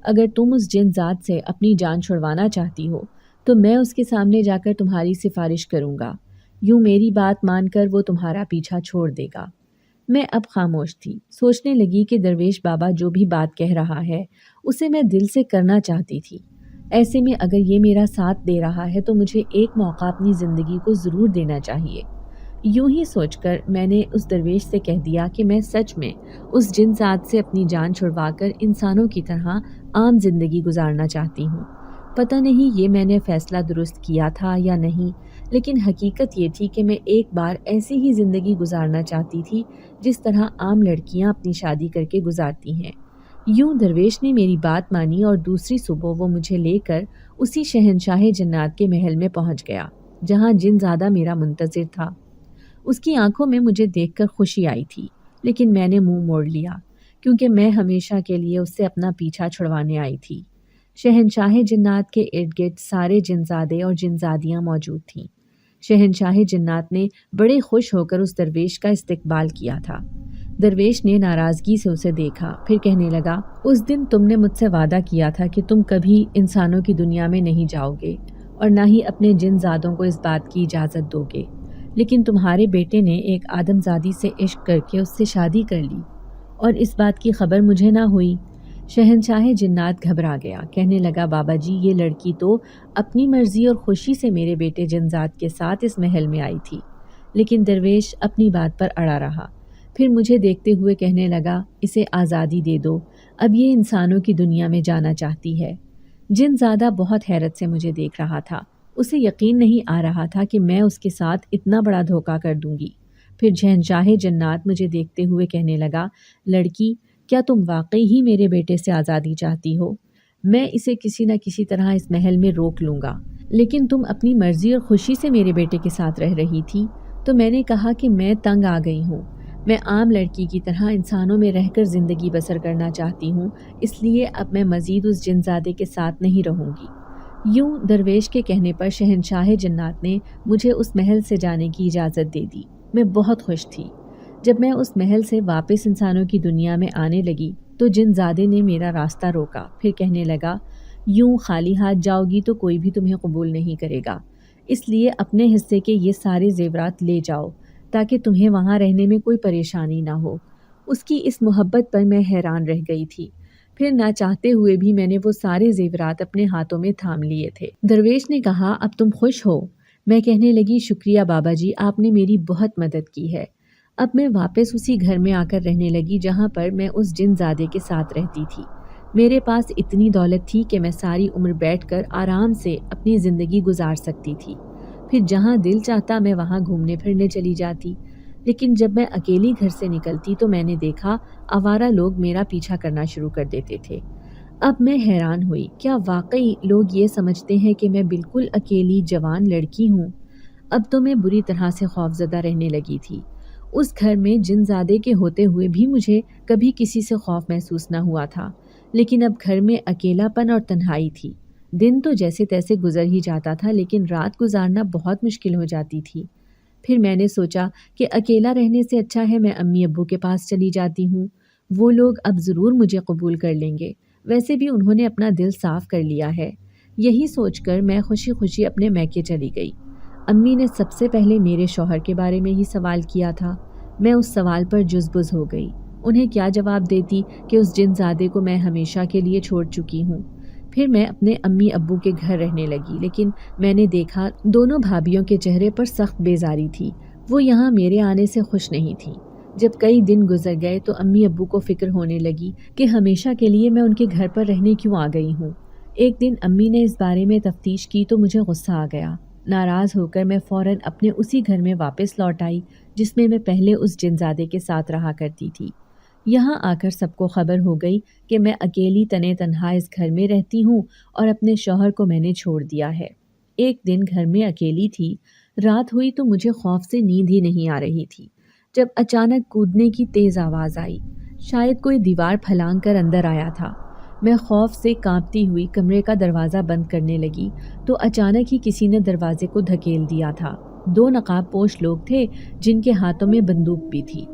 اگر تم اس جن ذات سے اپنی جان چھڑوانا چاہتی ہو تو میں اس کے سامنے جا کر تمہاری سفارش کروں گا۔ یوں میری بات مان کر وہ تمہارا پیچھا چھوڑ دے گا۔ میں اب خاموش تھی، سوچنے لگی کہ درویش بابا جو بھی بات کہہ رہا ہے اسے میں دل سے کرنا چاہتی تھی۔ ایسے میں اگر یہ میرا ساتھ دے رہا ہے تو مجھے ایک موقع اپنی زندگی کو ضرور دینا چاہیے۔ یوں ہی سوچ کر میں نے اس درویش سے کہہ دیا کہ میں سچ میں اس جن ذات سے اپنی جان چھڑوا کر انسانوں کی طرح عام زندگی گزارنا چاہتی ہوں۔ پتہ نہیں یہ میں نے فیصلہ درست کیا تھا یا نہیں، لیکن حقیقت یہ تھی کہ میں ایک بار ایسی ہی زندگی گزارنا چاہتی تھی جس طرح عام لڑکیاں اپنی شادی کر کے گزارتی ہیں۔ یوں درویش نے میری بات مانی اور دوسری صبح وہ مجھے لے کر اسی شہنشاہ جنات کے محل میں پہنچ گیا جہاں جن زادہ میرا منتظر تھا۔ اس کی آنکھوں میں مجھے دیکھ کر خوشی آئی تھی، لیکن میں نے منہ موڑ لیا کیونکہ میں ہمیشہ کے لیے اس سے اپنا پیچھا چھڑوانے آئی تھی۔ شہنشاہ جنات کے ارد گرد سارے جنزادے اور جنزادیاں موجود تھیں۔ شہنشاہ جنات نے بڑے خوش ہو کر اس درویش کا استقبال کیا تھا۔ درویش نے ناراضگی سے اسے دیکھا، پھر کہنے لگا، اس دن تم نے مجھ سے وعدہ کیا تھا کہ تم کبھی انسانوں کی دنیا میں نہیں جاؤ گے اور نہ ہی اپنے جن زادوں کو اس بات کی اجازت دو گے، لیکن تمہارے بیٹے نے ایک آدم زادی سے عشق کر کے اس سے شادی کر لی اور اس بات کی خبر مجھے نہ ہوئی۔ شہنشاہ جنات گھبرا گیا، کہنے لگا، بابا جی یہ لڑکی تو اپنی مرضی اور خوشی سے میرے بیٹے جنزاد کے ساتھ اس محل میں آئی تھی، لیکن درویش اپنی بات پر اڑا رہا۔ پھر مجھے دیکھتے ہوئے کہنے لگا، اسے آزادی دے دو، اب یہ انسانوں کی دنیا میں جانا چاہتی ہے۔ جنزادہ بہت حیرت سے مجھے دیکھ رہا تھا، اسے یقین نہیں آ رہا تھا کہ میں اس کے ساتھ اتنا بڑا دھوکہ کر دوں گی۔ پھر شہنشاہ جنات مجھے دیکھتے ہوئے کہنے لگا، لڑکی، کیا تم واقعی ہی میرے بیٹے سے آزادی چاہتی ہو؟ میں اسے کسی نہ کسی طرح اس محل میں روک لوں گا، لیکن تم اپنی مرضی اور خوشی سے میرے بیٹے کے ساتھ رہ رہی تھی۔ تو میں نے کہا کہ میں تنگ آ گئی ہوں، میں عام لڑکی کی طرح انسانوں میں رہ کر زندگی بسر کرنا چاہتی ہوں، اس لیے اب میں مزید اس جنزادے کے ساتھ نہیں رہوں گی۔ یوں درویش کے کہنے پر شہنشاہ جنات نے مجھے اس محل سے جانے کی اجازت دے دی۔ میں بہت خوش تھی۔ جب میں اس محل سے واپس انسانوں کی دنیا میں آنے لگی تو جنزادے نے میرا راستہ روکا، پھر کہنے لگا، یوں خالی ہاتھ جاؤ گی تو کوئی بھی تمہیں قبول نہیں کرے گا، اس لیے اپنے حصے کے یہ سارے زیورات لے جاؤ تاکہ تمہیں وہاں رہنے میں کوئی پریشانی نہ ہو۔ اس کی اس محبت پر میں حیران رہ گئی تھی۔ پھر نہ چاہتے ہوئے بھی میں نے وہ سارے زیورات اپنے ہاتھوں میں تھام لیے تھے۔ درویش نے کہا، اب تم خوش ہو؟ میں کہنے لگی، شکریہ بابا جی، آپ نے میری بہت مدد کی ہے۔ اب میں واپس اسی گھر میں آ کر رہنے لگی جہاں پر میں اس جنزادے کے ساتھ رہتی تھی۔ میرے پاس اتنی دولت تھی کہ میں ساری عمر بیٹھ کر آرام سے اپنی زندگی گزار سکتی تھی، پھر جہاں دل چاہتا میں وہاں گھومنے پھرنے چلی جاتی۔ لیکن جب میں اکیلی گھر سے نکلتی تو میں نے دیکھا آوارہ لوگ میرا پیچھا کرنا شروع کر دیتے تھے۔ اب میں حیران ہوئی، کیا واقعی لوگ یہ سمجھتے ہیں کہ میں بالکل اکیلی جوان لڑکی ہوں؟ اب تو میں بری طرح سے خوفزدہ رہنے لگی تھی۔ اس گھر میں جنزادے کے ہوتے ہوئے بھی مجھے کبھی کسی سے خوف محسوس نہ ہوا تھا، لیکن اب گھر میں اکیلا پن اور تنہائی تھی۔ دن تو جیسے تیسے گزر ہی جاتا تھا، لیکن رات گزارنا بہت مشکل ہو جاتی تھی۔ پھر میں نے سوچا کہ اکیلا رہنے سے اچھا ہے میں امی ابو کے پاس چلی جاتی ہوں، وہ لوگ اب ضرور مجھے قبول کر لیں گے، ویسے بھی انہوں نے اپنا دل صاف کر لیا ہے۔ یہی سوچ کر میں خوشی خوشی اپنے میکے چلی گئی۔ امی نے سب سے پہلے میرے شوہر کے بارے میں ہی سوال کیا تھا۔ میں اس سوال پر جزبز ہو گئی۔ انہیں کیا جواب دیتی کہ اس جنزادے کو میں ہمیشہ کے لیے چھوڑ چکی ہوں۔ پھر میں اپنے امی ابو کے گھر رہنے لگی، لیکن میں نے دیکھا دونوں بھابھیوں کے چہرے پر سخت بیزاری تھی، وہ یہاں میرے آنے سے خوش نہیں تھی۔ جب کئی دن گزر گئے تو امی ابو کو فکر ہونے لگی کہ ہمیشہ کے لیے میں ان کے گھر پر رہنے کیوں آ گئی ہوں۔ ایک دن امی نے اس بارے میں تفتیش کی تو مجھے غصہ آ گیا۔ ناراض ہو کر میں فوراً اپنے اسی گھر میں واپس لوٹ آئی جس میں پہلے اس جنزادے کے ساتھ رہا کرتی تھی۔ یہاں آ کر سب کو خبر ہو گئی کہ میں اکیلی تنے تنہا اس گھر میں رہتی ہوں اور اپنے شوہر کو میں نے چھوڑ دیا ہے۔ ایک دن گھر میں اکیلی تھی، رات ہوئی تو مجھے خوف سے نیند ہی نہیں آ رہی تھی جب اچانک کودنے کی تیز آواز آئی۔ شاید کوئی دیوار پھلانگ کر اندر آیا تھا۔ میں خوف سے کانپتی ہوئی کمرے کا دروازہ بند کرنے لگی تو اچانک ہی کسی نے دروازے کو دھکیل دیا تھا۔ دو نقاب پوش لوگ تھے جن کے ہاتھوں میں بندوق بھی تھی۔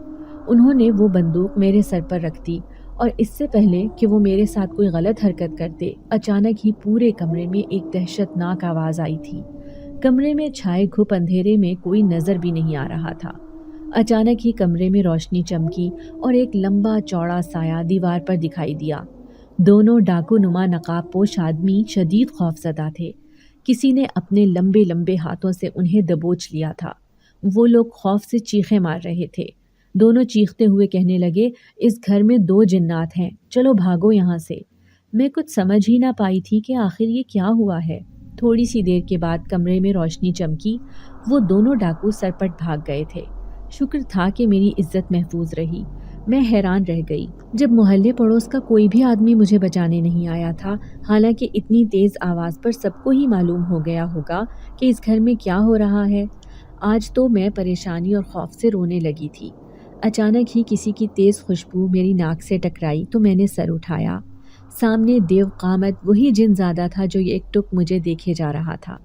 انہوں نے وہ بندوق میرے سر پر رکھ دی اور اس سے پہلے کہ وہ میرے ساتھ کوئی غلط حرکت کرتے، اچانک ہی پورے کمرے میں ایک دہشتناک آواز آئی تھی۔ کمرے میں چھائے گھپ اندھیرے میں کوئی نظر بھی نہیں آ رہا تھا۔ اچانک ہی کمرے میں روشنی چمکی اور ایک لمبا چوڑا سایہ دیوار پر دکھائی دیا۔ دونوں ڈاکو نما نقاب پوش آدمی شدید خوف زدہ تھے۔ کسی نے اپنے لمبے لمبے ہاتھوں سے انہیں دبوچ لیا تھا۔ وہ لوگ خوف سے چیخیں مار رہے تھے۔ دونوں چیختے ہوئے کہنے لگے، اس گھر میں دو جنات ہیں، چلو بھاگو یہاں سے۔ میں کچھ سمجھ ہی نہ پائی تھی کہ آخر یہ کیا ہوا ہے۔ تھوڑی سی دیر کے بعد کمرے میں روشنی چمکی۔ وہ دونوں ڈاکو سرپٹ بھاگ گئے تھے۔ شکر تھا کہ میری عزت محفوظ رہی۔ میں حیران رہ گئی جب محلے پڑوس کا کوئی بھی آدمی مجھے بچانے نہیں آیا تھا، حالانکہ اتنی تیز آواز پر سب کو ہی معلوم ہو گیا ہوگا کہ اس گھر میں کیا ہو رہا ہے۔ آج تو میں پریشانی اور خوف سے رونے لگی تھی۔ اچانک ہی کسی کی تیز خوشبو میری ناک سے ٹکرائی تو میں نے سر اٹھایا۔ سامنے دیو قامت وہی جن زادہ تھا جو ایک ٹک مجھے دیکھے جا رہا تھا۔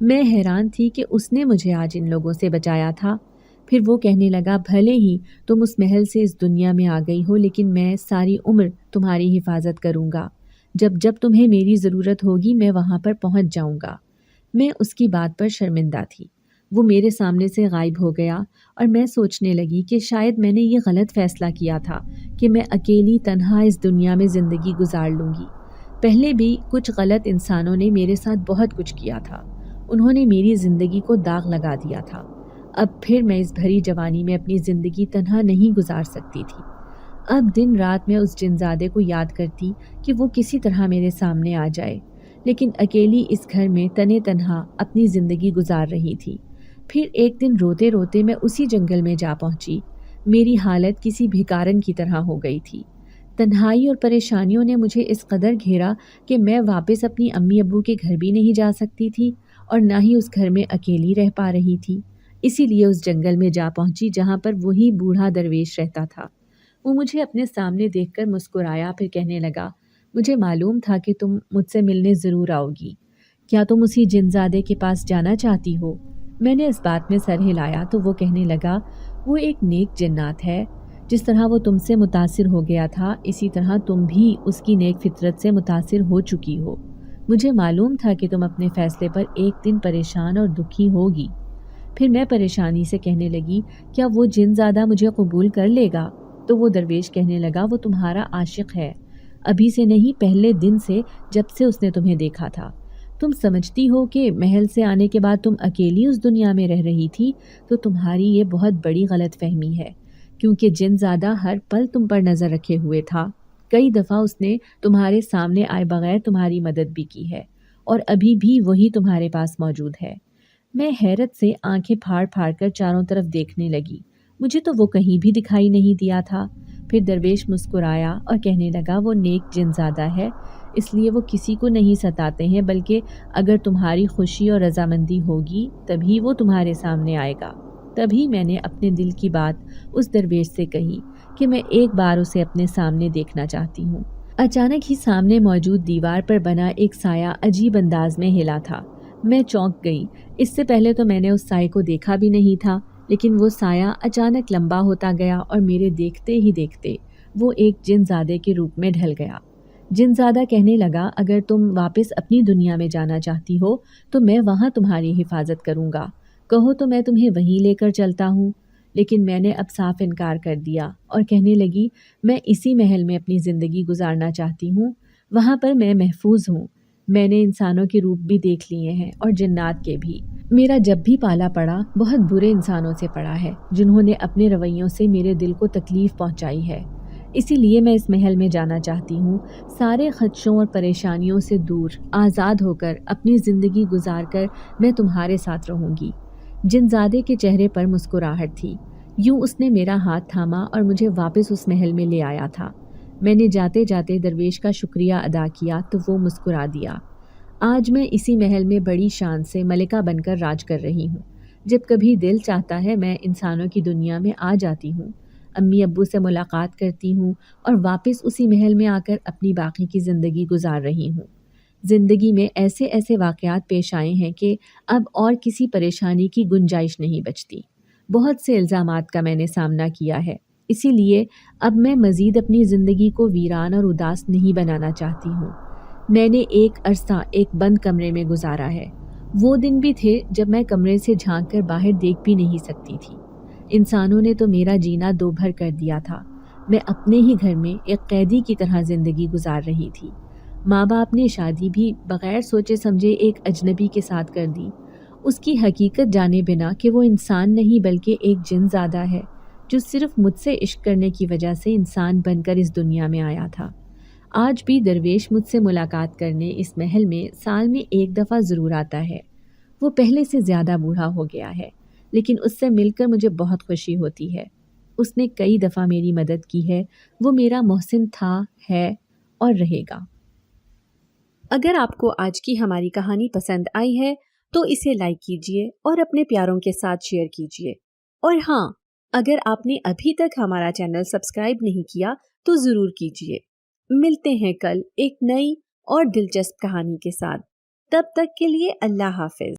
میں حیران تھی کہ اس نے مجھے آج ان لوگوں سے بچایا تھا۔ پھر وہ کہنے لگا، بھلے ہی تم اس محل سے اس دنیا میں آ گئی ہو لیکن میں ساری عمر تمہاری حفاظت کروں گا۔ جب جب تمہیں میری ضرورت ہوگی میں وہاں پر پہنچ جاؤں گا۔ میں اس کی بات پر شرمندہ تھی۔ وہ میرے سامنے سے غائب ہو گیا اور میں سوچنے لگی کہ شاید میں نے یہ غلط فیصلہ کیا تھا کہ میں اکیلی تنہا اس دنیا میں زندگی گزار لوں گی۔ پہلے بھی کچھ غلط انسانوں نے میرے ساتھ بہت کچھ کیا تھا۔ انہوں نے میری زندگی کو داغ لگا دیا تھا۔ اب پھر میں اس بھری جوانی میں اپنی زندگی تنہا نہیں گزار سکتی تھی۔ اب دن رات میں اس جنزادے کو یاد کرتی کہ وہ کسی طرح میرے سامنے آ جائے، لیکن اکیلی اس گھر میں تنے تنہا اپنی زندگی گزار رہی تھی۔ پھر ایک دن روتے روتے میں اسی جنگل میں جا پہنچی۔ میری حالت کسی بھکارن کی طرح ہو گئی تھی۔ تنہائی اور پریشانیوں نے مجھے اس قدر گھیرا کہ میں واپس اپنی امی ابو کے گھر بھی نہیں جا سکتی تھی اور نہ ہی اس گھر میں اکیلی رہ پا رہی تھی۔ اسی لیے اس جنگل میں جا پہنچی جہاں پر وہی بوڑھا درویش رہتا تھا۔ وہ مجھے اپنے سامنے دیکھ کر مسکرایا، پھر کہنے لگا، مجھے معلوم تھا کہ تم مجھ سے ملنے ضرور آؤ گی۔ کیا تم اسی جنزادے کے پاس جانا چاہتی ہو؟ میں نے اس بات میں سر ہلایا تو وہ کہنے لگا، وہ ایک نیک جنات ہے۔ جس طرح وہ تم سے متاثر ہو گیا تھا اسی طرح تم بھی اس کی نیک فطرت سے متاثر ہو چکی ہو۔ مجھے معلوم تھا کہ تم اپنے فیصلے پر ایک دن پریشان اور دکھی ہوگی۔ پھر میں پریشانی سے کہنے لگی، کیا وہ جن زادہ مجھے قبول کر لے گا؟ تو وہ درویش کہنے لگا، وہ تمہارا عاشق ہے، ابھی سے نہیں پہلے دن سے جب سے اس نے تمہیں دیکھا تھا۔ تم سمجھتی ہو کہ محل سے آنے کے بعد تم اکیلی اس دنیا میں رہ رہی تھی تو تمہاری یہ بہت بڑی غلط فہمی ہے، کیونکہ جن زادہ ہر پل تم پر نظر رکھے ہوئے تھا۔ کئی دفعہ اس نے تمہارے سامنے آئے بغیر تمہاری مدد بھی کی ہے اور ابھی بھی وہی تمہارے پاس موجود ہے۔ میں حیرت سے آنکھیں پھاڑ پھاڑ کر چاروں طرف دیکھنے لگی۔ مجھے تو وہ کہیں بھی دکھائی نہیں دیا تھا۔ پھر درویش مسکرایا اور کہنے لگا، وہ نیک جن زادہ ہے، اس لیے وہ کسی کو نہیں ستاتے ہیں، بلکہ اگر تمہاری خوشی اور رضامندی ہوگی تبھی وہ تمہارے سامنے آئے گا۔ تبھی میں نے اپنے دل کی بات اس درویش سے کہی کہ میں ایک بار اسے اپنے سامنے دیکھنا چاہتی ہوں۔ اچانک ہی سامنے موجود دیوار پر بنا ایک سایہ عجیب انداز میں ہلا تھا۔ میں چونک گئی۔ اس سے پہلے تو میں نے اس سائے کو دیکھا بھی نہیں تھا، لیکن وہ سایہ اچانک لمبا ہوتا گیا اور میرے دیکھتے ہی دیکھتے وہ ایک جن زادے کے روپ میں ڈھل گیا۔ جن زادہ کہنے لگا، اگر تم واپس اپنی دنیا میں جانا چاہتی ہو تو میں وہاں تمہاری حفاظت کروں گا، کہو تو میں تمہیں وہیں لے کر چلتا ہوں۔ لیکن میں نے اب صاف انکار کر دیا اور کہنے لگی، میں اسی محل میں اپنی زندگی گزارنا چاہتی ہوں، وہاں پر میں محفوظ ہوں۔ میں نے انسانوں کے روپ بھی دیکھ لیے ہیں اور جنات کے بھی۔ میرا جب بھی پالا پڑا بہت برے انسانوں سے پڑا ہے جنہوں نے اپنے رویوں سے میرے دل کو تکلیف پہنچائی ہے۔ اسی لیے میں اس محل میں جانا چاہتی ہوں، سارے خدشوں اور پریشانیوں سے دور، آزاد ہو کر اپنی زندگی گزار کر میں تمہارے ساتھ رہوں گی۔ جنزادے کے چہرے پر مسکراہٹ تھی، یوں اس نے میرا ہاتھ تھاما اور مجھے واپس اس محل میں لے آیا تھا۔ میں نے جاتے جاتے درویش کا شکریہ ادا کیا تو وہ مسکرا دیا۔ آج میں اسی محل میں بڑی شان سے ملکہ بن کر راج کر رہی ہوں۔ جب کبھی دل چاہتا ہے میں انسانوں کی دنیا میں آ جاتی ہوں، امی ابو سے ملاقات کرتی ہوں اور واپس اسی محل میں آ کر اپنی باقی کی زندگی گزار رہی ہوں۔ زندگی میں ایسے ایسے واقعات پیش آئے ہیں کہ اب اور کسی پریشانی کی گنجائش نہیں بچتی۔ بہت سے الزامات کا میں نے سامنا کیا ہے، اسی لیے اب میں مزید اپنی زندگی کو ویران اور اداس نہیں بنانا چاہتی ہوں۔ میں نے ایک عرصہ ایک بند کمرے میں گزارا ہے۔ وہ دن بھی تھے جب میں کمرے سے جھانک کر باہر دیکھ بھی نہیں سکتی تھی۔ انسانوں نے تو میرا جینا دو بھر کر دیا تھا۔ میں اپنے ہی گھر میں ایک قیدی کی طرح زندگی گزار رہی تھی۔ ماں باپ نے شادی بھی بغیر سوچے سمجھے ایک اجنبی کے ساتھ کر دی، اس کی حقیقت جانے بنا کہ وہ انسان نہیں بلکہ ایک جن زادہ ہے جو صرف مجھ سے عشق کرنے کی وجہ سے انسان بن کر اس دنیا میں آیا تھا۔ آج بھی درویش مجھ سے ملاقات کرنے اس محل میں سال میں ایک دفعہ ضرور آتا ہے۔ وہ پہلے سے زیادہ بوڑھا ہو گیا ہے، لیکن اس سے مل کر مجھے بہت خوشی ہوتی ہے۔ اس نے کئی دفعہ میری مدد کی ہے، وہ میرا محسن تھا، ہے اور رہے گا۔ اگر آپ کو آج کی ہماری کہانی پسند آئی ہے تو اسے لائک کیجیے اور اپنے پیاروں کے ساتھ شیئر کیجیے۔ اور ہاں، اگر آپ نے ابھی تک ہمارا چینل سبسکرائب نہیں کیا تو ضرور کیجیے۔ ملتے ہیں کل ایک نئی اور دلچسپ کہانی کے ساتھ۔ تب تک کے لیے اللہ حافظ۔